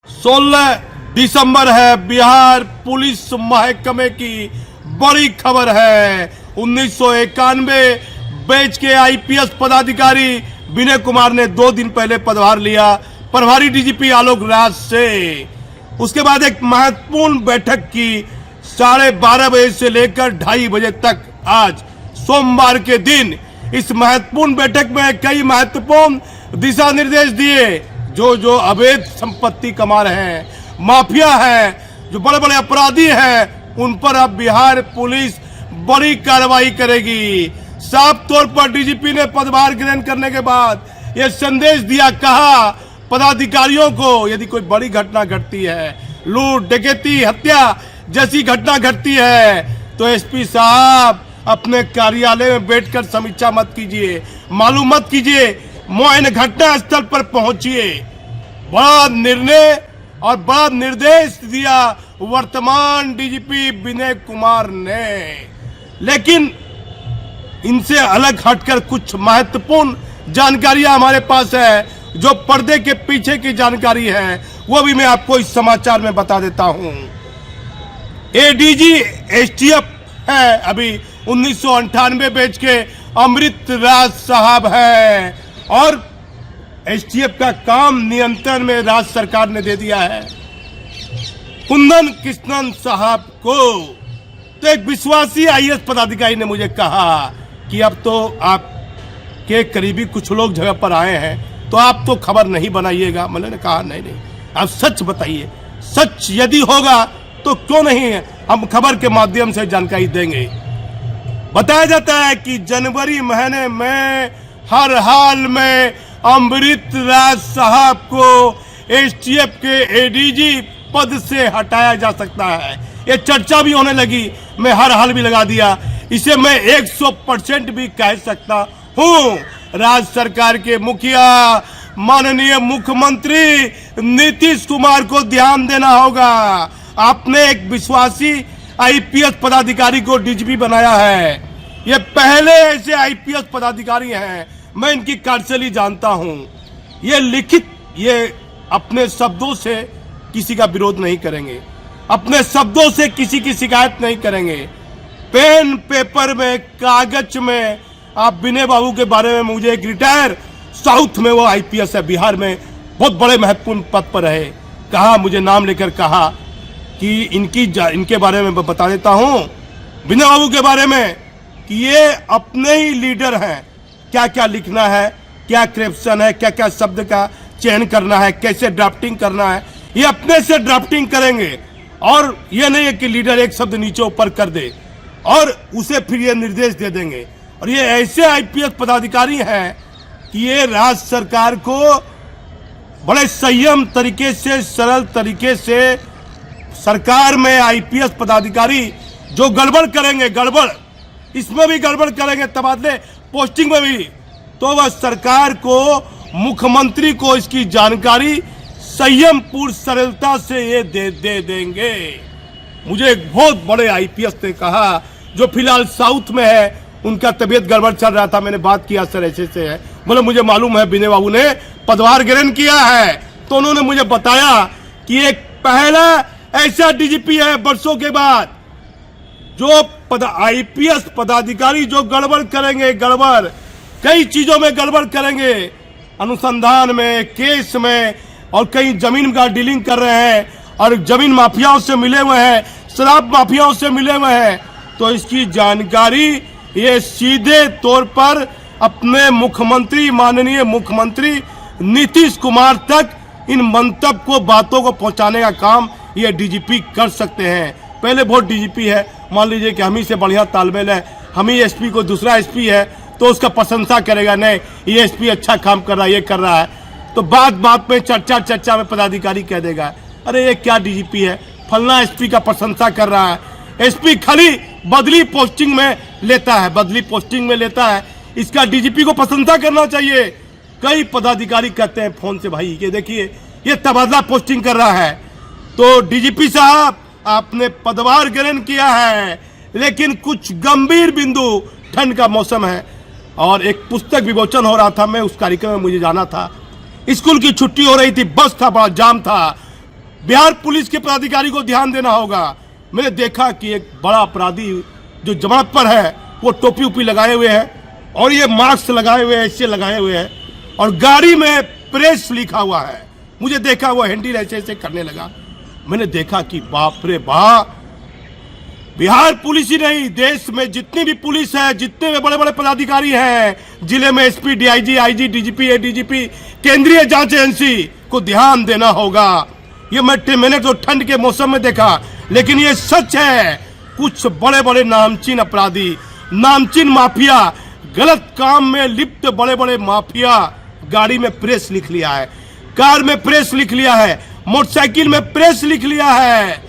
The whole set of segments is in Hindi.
16 दिसंबर है। बिहार पुलिस महकमे की बड़ी खबर है। 1991 बैच के आईपीएस पदाधिकारी विनय कुमार ने 2 दिन पहले पदभार लिया प्रभारी डीजीपी आलोक राज से। उसके बाद एक महत्वपूर्ण बैठक की 12:30 बजे से लेकर 2:30 बजे तक आज सोमवार के दिन। इस महत्वपूर्ण बैठक में कई महत्वपूर्ण दिशा निर्देश दिए। जो अवैध संपत्ति कमा रहे हैं, माफिया हैं, जो बड़े बड़े अपराधी हैं, उन पर अब बिहार पुलिस बड़ी कार्रवाई करेगी। साफ तौर पर डीजीपी ने पदभार ग्रहण करने के बाद यह संदेश दिया, कहा पदाधिकारियों को यदि कोई बड़ी घटना घटती है, लूट डकैती हत्या जैसी घटना घटती है, तो एसपी साहब अपने कार्यालय में बैठकर समीक्षा मत कीजिए, मालूम मत कीजिए, मुआयना घटना स्थल पर पहुंचिए। बड़ा निर्णय और बड़ा निर्देश दिया वर्तमान डीजीपी विनय कुमार ने। लेकिन इनसे अलग हटकर कुछ महत्वपूर्ण जानकारियां हमारे पास है, जो पर्दे के पीछे की जानकारी है, वो भी मैं आपको इस समाचार में बता देता हूं। एडीजी एसटीएफ है अभी 1998 बैच के अमृत राज साहब है, और एसटीएफ का काम नियंत्रण में राज्य सरकार ने दे दिया है कुंदन कृष्णन साहब को। तो एक विश्वासी आईएएस पदाधिकारी ने मुझे कहा कि अब तो आप के करीबी कुछ लोग जगह पर आए हैं, तो आप तो खबर नहीं बनाइएगा। मैंने कहा नहीं, आप सच बताइए, सच यदि होगा तो क्यों नहीं हम खबर के माध्यम से जानकारी देंगे। बताया जाता है कि जनवरी महीने में हर हाल में अमृत राज साहब को एसटीएफ के एडीजी पद से हटाया जा सकता है। ये चर्चा भी होने लगी, मैं हर हाल भी लगा दिया। इसे मैं 100% भी कह सकता हूँ। राज्य सरकार के मुखिया माननीय मुख्यमंत्री नीतीश कुमार को ध्यान देना होगा। आपने एक विश्वासी आईपीएस पदाधिकारी को डीजीपी बनाया है। ये पहले ऐसे आईपीएस पदाधिकारी हैं, मैं इनकी कार्यशैली जानता हूं। ये लिखित, ये अपने शब्दों से किसी का विरोध नहीं करेंगे, अपने शब्दों से किसी की शिकायत नहीं करेंगे। पेन पेपर में, कागज में आप विनय बाबू के बारे में, मुझे एक रिटायर साउथ में वो आईपीएस है, बिहार में बहुत बड़े महत्वपूर्ण पद पर रहे, कहा, मुझे नाम लेकर कहा कि इनके बारे में बता देता हूं, विनय बाबू के बारे में, कि ये अपने ही लीडर हैं। क्या क्या लिखना है, क्या क्रिप्शन है, क्या क्या शब्द का चयन करना है, कैसे ड्राफ्टिंग करना है, ये अपने से ड्राफ्टिंग करेंगे। और ये नहीं है कि लीडर एक शब्द नीचे ऊपर कर दे और उसे फिर ये निर्देश दे देंगे। और ये ऐसे आईपीएस पदाधिकारी हैं कि ये राज्य सरकार को बड़े संयम तरीके से, सरल तरीके से, सरकार में आईपीएस पदाधिकारी जो गड़बड़ करेंगे, गड़बड़ इसमें भी गड़बड़ करेंगे, तबादले पोस्टिंग में भी, तो वह सरकार को, मुख्यमंत्री को इसकी जानकारी संयम पूर्ण सरलता से ये दे देंगे। मुझे एक बहुत बड़े आईपीएस ने कहा, जो फिलहाल साउथ में है, उनका तबीयत गड़बड़ चल रहा था, मैंने बात किया, सर ऐसे से है, बोले मुझे मालूम है विनय बाबू ने पदभार ग्रहण किया है। तो उन्होंने मुझे बताया कि एक पहला ऐसा डीजीपी है वर्षों के बाद, जो आईपीएस पदाधिकारी जो गड़बड़ करेंगे, गड़बड़ कई चीजों में गड़बड़ करेंगे, अनुसंधान में, केस में, और कई जमीन का डीलिंग कर रहे हैं, और जमीन माफियाओं से मिले हुए हैं, शराब माफियाओं से मिले हुए हैं। तो इसकी जानकारी ये सीधे तौर पर अपने मुख्यमंत्री, माननीय मुख्यमंत्री नीतीश कुमार तक इन मंतव्य को, बातों को पहुंचाने का काम ये डीजीपी कर सकते हैं। पहले बहुत डीजीपी है, मान लीजिए कि हम ही से बढ़िया तालमेल है, हम ही एसपी को दूसरा एसपी है तो उसका प्रशंसा करेगा, नहीं ये एसपी अच्छा काम कर रहा है, ये कर रहा है, तो बात बात में, चर्चा में पदाधिकारी कह देगा, अरे ये क्या डीजीपी है, फलना एसपी का प्रशंसा कर रहा है। एसपी खाली बदली पोस्टिंग में लेता है, बदली पोस्टिंग में लेता है, इसका डीजीपी को प्रशंसा करना चाहिए। कई पदाधिकारी कहते हैं फोन से, भाई ये देखिए ये तबादला पोस्टिंग कर रहा है। तो डीजीपी साहब, आपने पदभार ग्रहण किया है, लेकिन कुछ गंभीर बिंदु, ठंड का मौसम है और एक पुस्तक विमोचन हो रहा था, मैं उस कार्यक्रम में मुझे जाना था, स्कूल की छुट्टी हो रही थी, बस था, बड़ा जाम था, बिहार पुलिस के पदाधिकारी को ध्यान देना होगा। मैंने देखा कि एक बड़ा अपराधी जो जमानत पर है वो टोपी उपी लगाए हुए है और ये मास्क लगाए हुए है, ऐसे लगाए हुए है और गाड़ी में प्रेस लिखा हुआ है। मुझे देखा वो हैंडल ऐसे ऐसे करने लगा। मैंने देखा कि बाप रे बाप, बिहार पुलिस ही नहीं, देश में जितनी भी पुलिस है, जितने भी बड़े बड़े पदाधिकारी हैं, जिले में SP, DIG, IG, DGP, ADGP, केंद्रीय जांच एजेंसी को ध्यान देना होगा। ये मैंने तो ठंड के मौसम में देखा, लेकिन ये सच है, कुछ बड़े बड़े नामचीन अपराधी, नामचीन माफिया, गलत काम में लिप्त बड़े बड़े माफिया गाड़ी में प्रेस लिख लिया है, कार में प्रेस लिख लिया है, मोटरसाइकिल में प्रेस लिख लिया है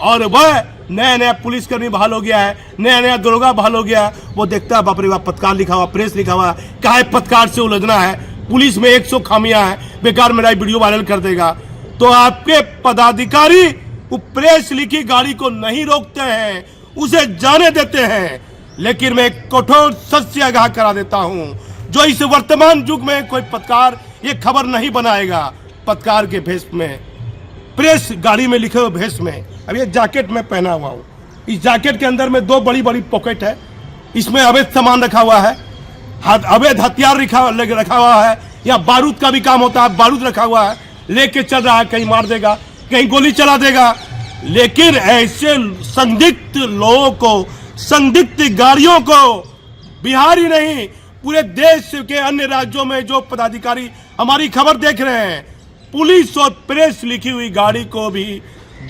और वह नया नया पुलिसकर्मी बहाल हो गया है, नया नया दरोगा बहाल हो गया। वो देखता है बाप रे बाप, पत्रकार लिखा हुआ, प्रेस लिखा हुआ, काहे पत्रकार से उलझना है, पुलिस में 100 खामियां हैं, बेकार मेरा वीडियो वायरल कर देगा। तो आपके पदाधिकारी वो प्रेस लिखी गाड़ी को नहीं रोकते हैं, उसे जाने देते हैं। लेकिन मैं कठोर सच से आगाह करा देता हूं, जो इस वर्तमान युग में कोई पत्रकार ये खबर नहीं बनाएगा पत्रकार के भेष में, प्रेस गाड़ी में लिखे हुए भेष में। अब ये जैकेट में पहना हुआ हूँ, इस जैकेट के अंदर में 2 बड़ी बड़ी पॉकेट है, इसमें अवैध सामान रखा हुआ है, अवैध हथियार रखा हुआ है, या बारूद का भी काम होता है, बारूद रखा हुआ है, लेके चल रहा है, कहीं मार देगा, कहीं गोली चला देगा। लेकिन ऐसे संदिग्ध लोगों को, संदिग्ध गाड़ियों को बिहार ही नहीं पूरे देश के अन्य राज्यों में जो पदाधिकारी हमारी खबर देख रहे हैं, पुलिस और प्रेस लिखी हुई गाड़ी को भी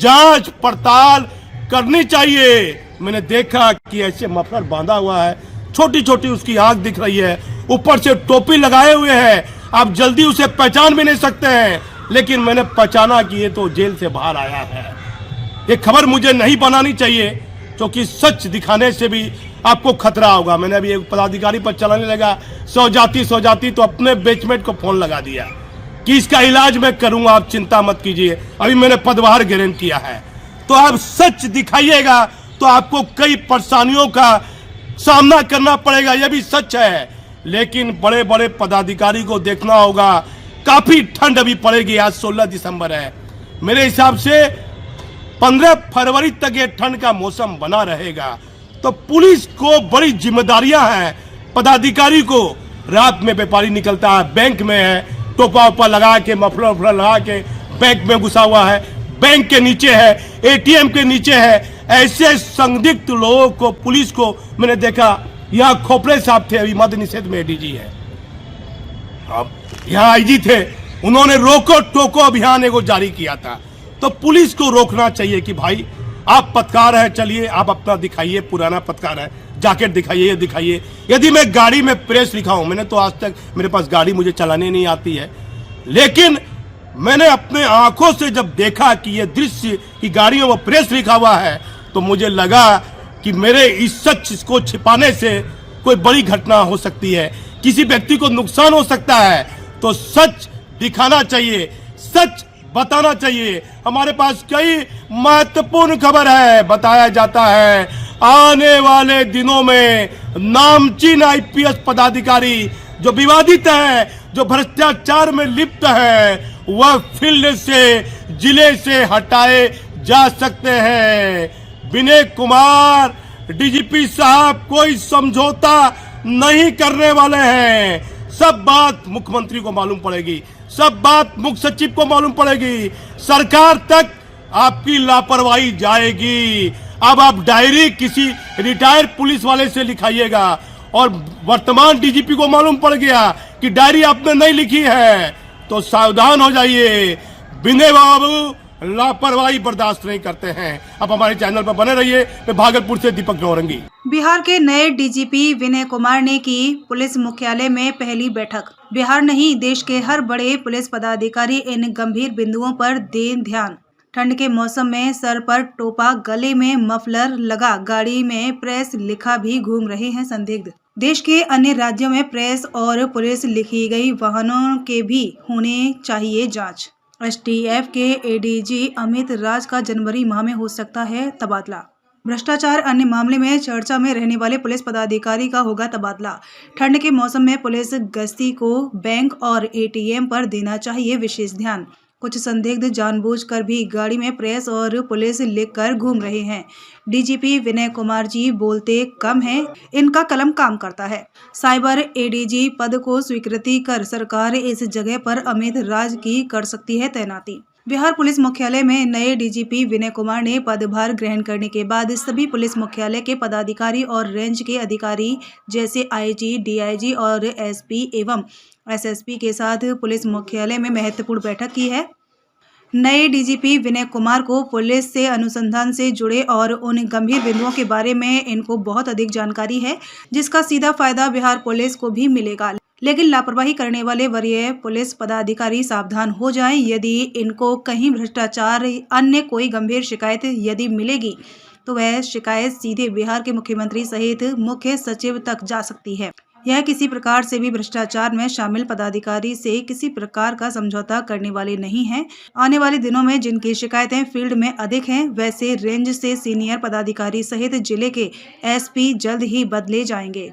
जांच पड़ताल करनी चाहिए। मैंने देखा कि ऐसे मफलर बांधा हुआ है, छोटी छोटी उसकी आंख दिख रही है, ऊपर से टोपी लगाए हुए हैं, आप जल्दी उसे पहचान भी नहीं सकते हैं। लेकिन मैंने पहचाना कि ये तो जेल से बाहर आया है। ये खबर मुझे नहीं बनानी चाहिए, क्योंकि सच दिखाने से भी आपको खतरा होगा। मैंने अभी एक पदाधिकारी पर चलाने लगा, सौ जाती तो अपने बेचमेट को फोन लगा दिया कि इसका इलाज मैं करूंगा, आप चिंता मत कीजिए, अभी मैंने पदभार ग्रहण किया है। तो आप सच दिखाइएगा तो आपको कई परेशानियों का सामना करना पड़ेगा, यह भी सच है। लेकिन बड़े बड़े पदाधिकारी को देखना होगा, काफी ठंड अभी पड़ेगी, आज 16 दिसंबर है, मेरे हिसाब से 15 फरवरी तक ये ठंड का मौसम बना रहेगा। तो पुलिस को बड़ी जिम्मेदारियां हैं, पदाधिकारी को। रात में व्यापारी निकलता है, बैंक में है, टोपा उपा लगा के, मफलर वफलर लगा के बैंक में घुसा हुआ है, बैंक के नीचे है, एटीएम के नीचे है। ऐसे संदिग्ध लोगों को, पुलिस को मैंने देखा। यहाँ खोपड़े साहब थे, अभी मद्य निषेध में एडीजी है, अब यहाँ आईजी थे, उन्होंने रोको टोको अभियान एगो जारी किया था। तो पुलिस को रोकना चाहिए कि भाई आप पत्रकार है, चलिए आप अपना दिखाइए, पुराना पत्रकार है, जैकेट दिखाइए, ये दिखाइए। यदि मैं गाड़ी में प्रेस लिखा हूं, मैंने तो आज तक, मेरे पास गाड़ी मुझे चलाने नहीं आती है, लेकिन मैंने अपने आंखों से जब देखा कि ये दृश्य की गाड़ियों में प्रेस लिखा हुआ है, तो मुझे लगा कि मेरे इस सच को छिपाने से कोई बड़ी घटना हो सकती है, किसी व्यक्ति को नुकसान हो सकता है। तो सच दिखाना चाहिए, सच बताना चाहिए। हमारे पास कई महत्वपूर्ण खबर है, बताया जाता है आने वाले दिनों में नामचीन आईपीएस पदाधिकारी जो विवादित है, जो भ्रष्टाचार में लिप्त है, वह फील्ड से, जिले से हटाए जा सकते हैं। विनय कुमार डीजीपी साहब कोई समझौता नहीं करने वाले हैं। सब बात मुख्यमंत्री को मालूम पड़ेगी, सब बात मुख्य सचिव को मालूम पड़ेगी, सरकार तक आपकी लापरवाही जाएगी। अब आप डायरी किसी रिटायर्ड पुलिस वाले से लिखाइएगा, और वर्तमान डीजीपी को मालूम पड़ गया कि डायरी आपने नहीं लिखी है, तो सावधान हो जाइए। विनय बाबू लापरवाही बर्दाश्त नहीं करते हैं। अब हमारे चैनल पर बने रहिए। मैं भागलपुर से दीपक नौरंगी। बिहार के नए डीजीपी विनय कुमार ने की पुलिस मुख्यालय में पहली बैठक। बिहार नहीं, देश के हर बड़े पुलिस पदाधिकारी इन गंभीर बिंदुओं पर दें ध्यान। ठंड के मौसम में सर पर टोपा, गले में मफलर लगा, गाड़ी में प्रेस लिखा भी घूम रहे हैं संदिग्ध। देश के अन्य राज्यों में प्रेस और पुलिस लिखी गई वाहनों के भी होने चाहिए जांच। एसटीएफ के एडीजी अमित राज का जनवरी माह में हो सकता है तबादला। भ्रष्टाचार अन्य मामले में चर्चा में रहने वाले पुलिस पदाधिकारी का होगा तबादला। ठंड के मौसम में पुलिस गश्ती को बैंक और एटीएम पर देना चाहिए विशेष ध्यान। कुछ संदिग्ध जानबूझकर भी गाड़ी में प्रेस और पुलिस लेकर घूम रहे हैं। डीजीपी विनय कुमार जी बोलते कम हैं, इनका कलम काम करता है। साइबर एडीजी पद को स्वीकृति कर सरकार इस जगह पर अमित राज की कर सकती है तैनाती। बिहार पुलिस मुख्यालय में नए डीजीपी विनय कुमार ने पदभार ग्रहण करने के बाद सभी पुलिस मुख्यालय के पदाधिकारी और रेंज के अधिकारी जैसे आईजी, डीआईजी और एसपी एवं एसएसपी के साथ पुलिस मुख्यालय में महत्वपूर्ण बैठक की है। नए डीजीपी विनय कुमार को पुलिस से अनुसंधान से जुड़े और उन गंभीर बिंदुओं के बारे में इनको बहुत अधिक जानकारी है, जिसका सीधा फायदा बिहार पुलिस को भी मिलेगा। लेकिन लापरवाही करने वाले वरीय पुलिस पदाधिकारी सावधान हो जाएं। यदि इनको कहीं भ्रष्टाचार अन्य कोई गंभीर शिकायत यदि मिलेगी तो वह शिकायत सीधे बिहार के मुख्यमंत्री सहित मुख्य सचिव तक जा सकती है। यह किसी प्रकार से भी भ्रष्टाचार में शामिल पदाधिकारी से किसी प्रकार का समझौता करने वाले नहीं हैं। आने वाले दिनों में जिनकी शिकायतें फील्ड में अधिक हैं, वैसे रेंज से सीनियर पदाधिकारी सहित जिले के एसपी जल्द ही बदले जाएंगे।